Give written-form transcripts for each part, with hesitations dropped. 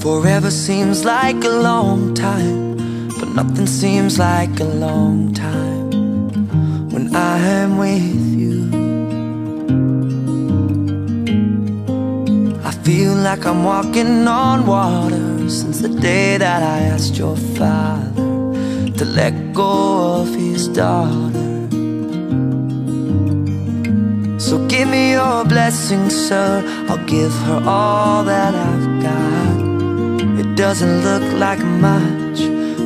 Forever seems like a long time, but nothing seems like a long time when I am with you. I feel like I'm walking on water since the day that I asked your father to let go of his daughter. So give me your blessing, sir, I'll give her all that I've got. It doesn't look like much,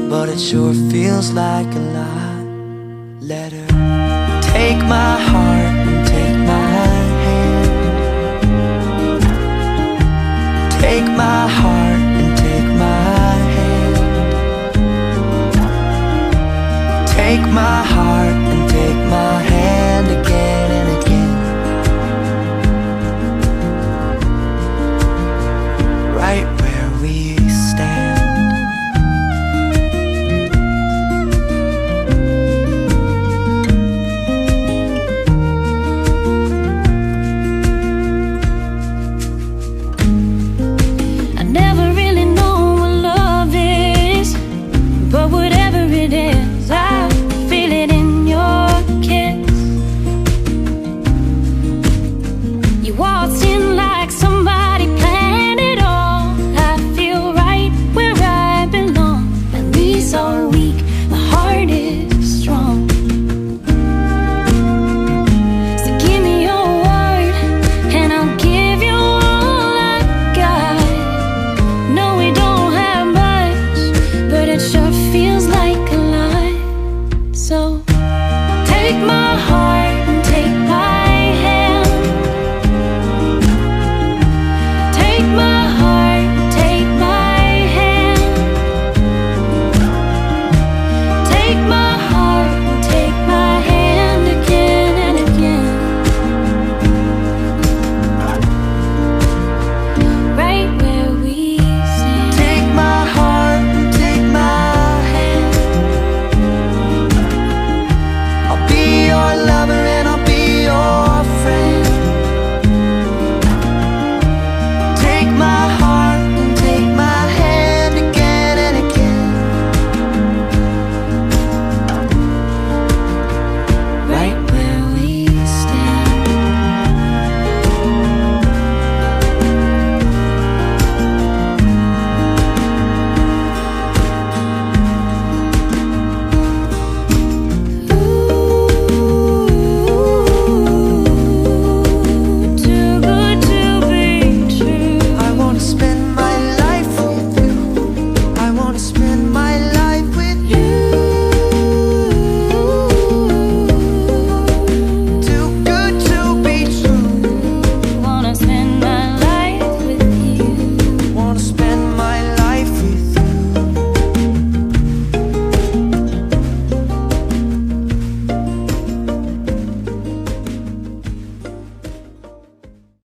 but it sure feels like a lot. Let her take my heart and take my hand. Take my heart and take my hand. Take my heart